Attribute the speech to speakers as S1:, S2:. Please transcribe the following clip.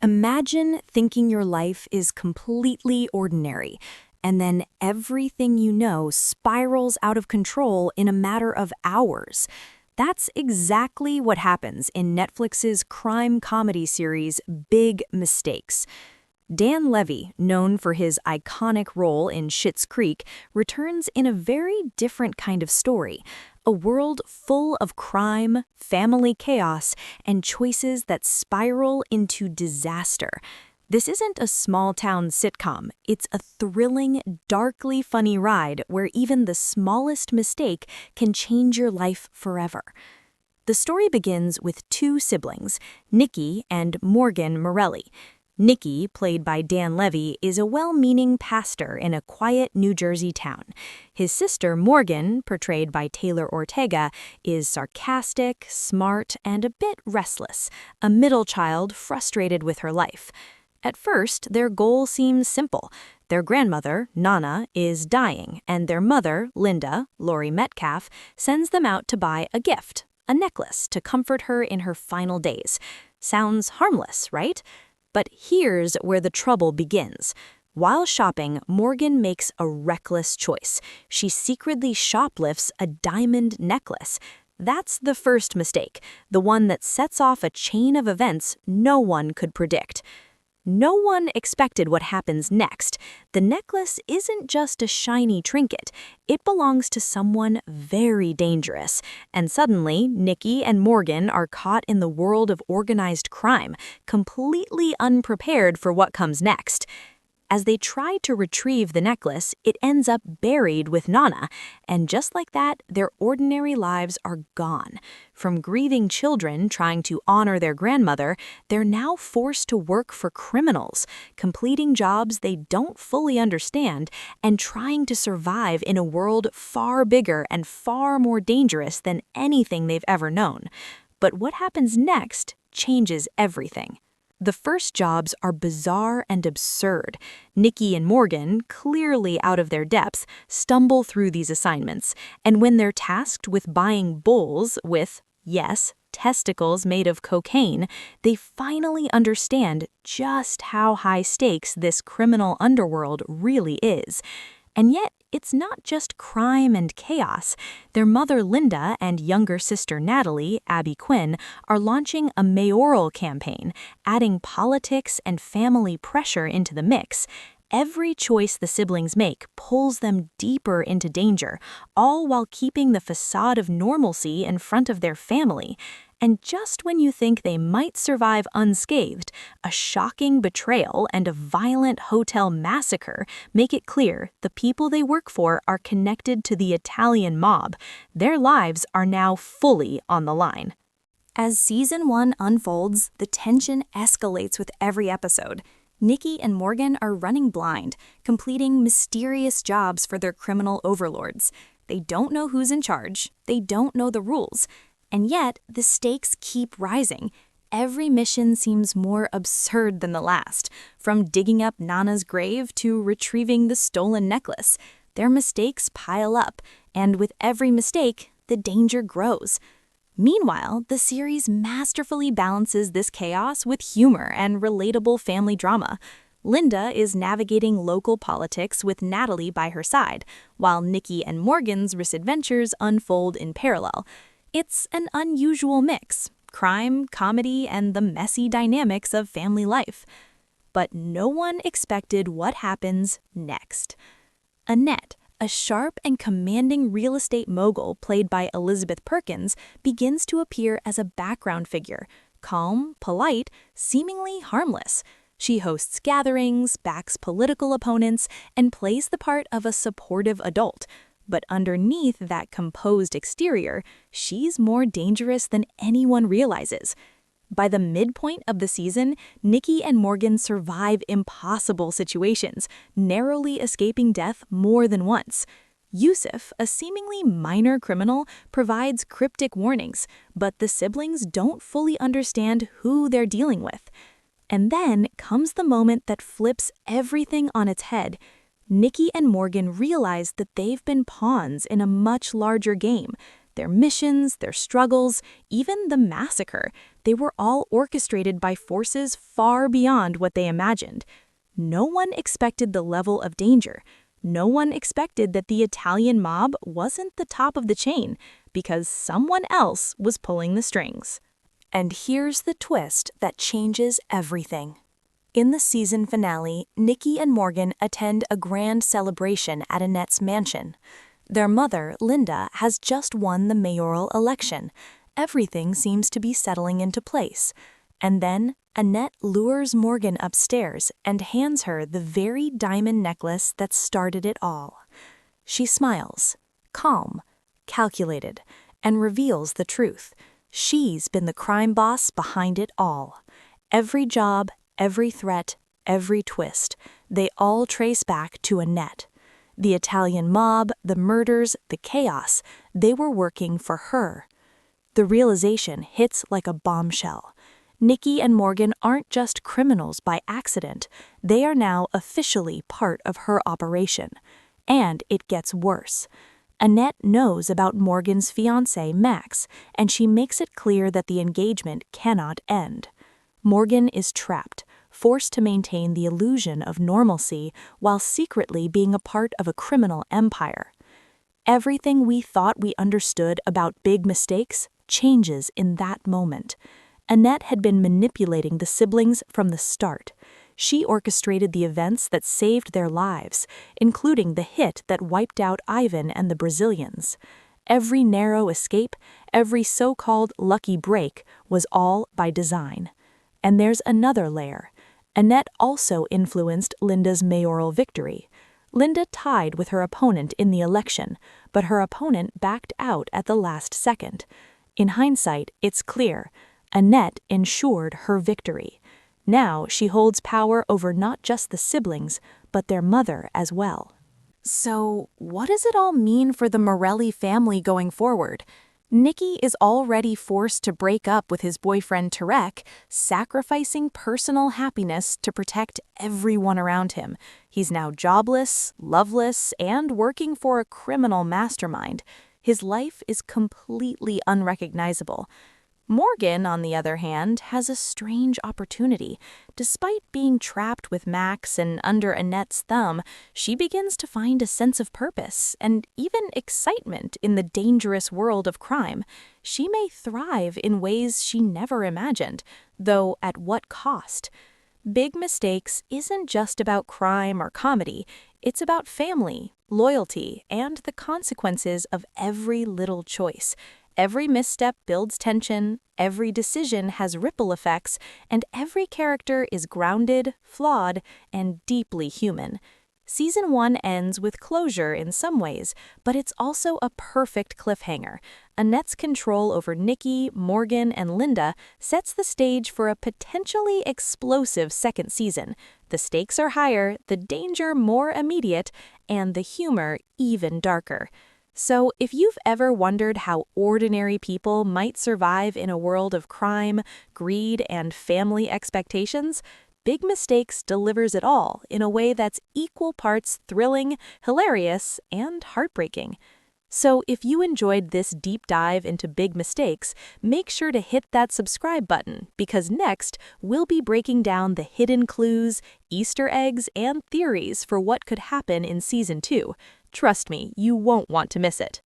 S1: Imagine thinking your life is completely ordinary, and then everything you know spirals out of control in a matter of hours. That's exactly what happens in Netflix's crime comedy series Big Mistakes. Dan Levy, known for his iconic role in Schitt's Creek, returns in a very different kind of story, a world full of crime, family chaos, and choices that spiral into disaster. This isn't a small-town sitcom. It's a thrilling, darkly funny ride where even the smallest mistake can change your life forever. The story begins with two siblings, Nicky and Morgan Morelli. Nicky, played by Dan Levy, is a well-meaning pastor in a quiet New Jersey town. His sister Morgan, portrayed by Taylor Ortega, is sarcastic, smart, and a bit restless, a middle child frustrated with her life. At first, their goal seems simple. Their grandmother, Nana, is dying, and their mother, Linda, Laurie Metcalf, sends them out to buy a gift, a necklace to comfort her in her final days. Sounds harmless, right? But here's where the trouble begins. While shopping, Morgan makes a reckless choice. She secretly shoplifts a diamond necklace. That's the first mistake, the one that sets off a chain of events no one could predict. No one expected what happens next. The necklace isn't just a shiny trinket. It belongs to someone very dangerous. And suddenly, Nicky and Morgan are caught in the world of organized crime, completely unprepared for what comes next. As they try to retrieve the necklace, it ends up buried with Nana, and just like that, their ordinary lives are gone. From grieving children trying to honor their grandmother, they're now forced to work for criminals, completing jobs they don't fully understand, and trying to survive in a world far bigger and far more dangerous than anything they've ever known. But what happens next changes everything. The first jobs are bizarre and absurd. Nicky and Morgan, clearly out of their depths, stumble through these assignments, and when they're tasked with buying bulls with, yes, testicles made of cocaine, they finally understand just how high stakes this criminal underworld really is. And yet, it's not just crime and chaos. Their mother Linda and younger sister Natalie, Abby Quinn, are launching a mayoral campaign, adding politics and family pressure into the mix. Every choice the siblings make pulls them deeper into danger, all while keeping the facade of normalcy in front of their family. And just when you think they might survive unscathed, a shocking betrayal and a violent hotel massacre make it clear the people they work for are connected to the Italian mob. Their lives are now fully on the line. As Season 1 unfolds, the tension escalates with every episode. Nicky and Morgan are running blind, completing mysterious jobs for their criminal overlords. They don't know who's in charge. They don't know the rules. And yet, the stakes keep rising. Every mission seems more absurd than the last, from digging up Nana's grave to retrieving the stolen necklace. Their mistakes pile up, and with every mistake, the danger grows. Meanwhile, the series masterfully balances this chaos with humor and relatable family drama. Linda is navigating local politics with Natalie by her side, while Nicky and Morgan's misadventures unfold in parallel. It's an unusual mix, crime, comedy, and the messy dynamics of family life. But no one expected what happens next. Annette, a sharp and commanding real estate mogul played by Elizabeth Perkins, begins to appear as a background figure, calm, polite, seemingly harmless. She hosts gatherings, backs political opponents, and plays the part of a supportive adult. But underneath that composed exterior, she's more dangerous than anyone realizes. By the midpoint of the season, Nicky and Morgan survive impossible situations, narrowly escaping death more than once. Yusuf, a seemingly minor criminal, provides cryptic warnings, but the siblings don't fully understand who they're dealing with. And then comes the moment that flips everything on its head. Nicky and Morgan realize that they've been pawns in a much larger game. their missions, their struggles, even the massacre, they were all orchestrated by forces far beyond what they imagined. No one expected the level of danger. No one expected that the Italian mob wasn't the top of the chain, because someone else was pulling the strings. And here's the twist that changes everything. In the season finale, Nicky and Morgan attend a grand celebration at Annette's mansion. Their mother, Linda, has just won the mayoral election. Everything seems to be settling into place. And then Annette lures Morgan upstairs and hands her the very diamond necklace that started it all. She smiles, calm, calculated, and reveals the truth. She's been the crime boss behind it all. Every job, every threat, every twist, they all trace back to Annette. The Italian mob, the murders, the chaos, they were working for her. The realization hits like a bombshell. Nicky and Morgan aren't just criminals by accident. They are now officially part of her operation. And it gets worse. Annette knows about Morgan's fiancé, Max, and she makes it clear that the engagement cannot end. Morgan is trapped, forced to maintain the illusion of normalcy while secretly being a part of a criminal empire. Everything we thought we understood about big mistakes changes in that moment. Annette had been manipulating the siblings from the start. She orchestrated the events that saved their lives, including the hit that wiped out Ivan and the Brazilians. Every narrow escape, every so-called lucky break was all by design. And there's another layer. Annette also influenced Linda's mayoral victory. Linda tied with her opponent in the election, but her opponent backed out at the last second. In hindsight, it's clear. Annette ensured her victory. Now she holds power over not just the siblings, but their mother as well. So, what does it all mean for the Morelli family going forward? Nicky is already forced to break up with his boyfriend Tarek, sacrificing personal happiness to protect everyone around him. He's now jobless, loveless, and working for a criminal mastermind. His life is completely unrecognizable. Morgan, on the other hand, has a strange opportunity. Despite being trapped with Max and under Annette's thumb, she begins to find a sense of purpose and even excitement in the dangerous world of crime. She may thrive in ways she never imagined, though at what cost? Big Mistakes isn't just about crime or comedy. It's about family, loyalty, and the consequences of every little choice. Every misstep builds tension, every decision has ripple effects, and every character is grounded, flawed, and deeply human. Season 1 ends with closure in some ways, but it's also a perfect cliffhanger. Annette's control over Nicky, Morgan, and Linda sets the stage for a potentially explosive second season. The stakes are higher, the danger more immediate, and the humor even darker. So, if you've ever wondered how ordinary people might survive in a world of crime, greed, and family expectations, Big Mistakes delivers it all in a way that's equal parts thrilling, hilarious, and heartbreaking. So, if you enjoyed this deep dive into Big Mistakes, make sure to hit that subscribe button, because next we'll be breaking down the hidden clues, Easter eggs, and theories for what could happen in Season 2. Trust me, you won't want to miss it.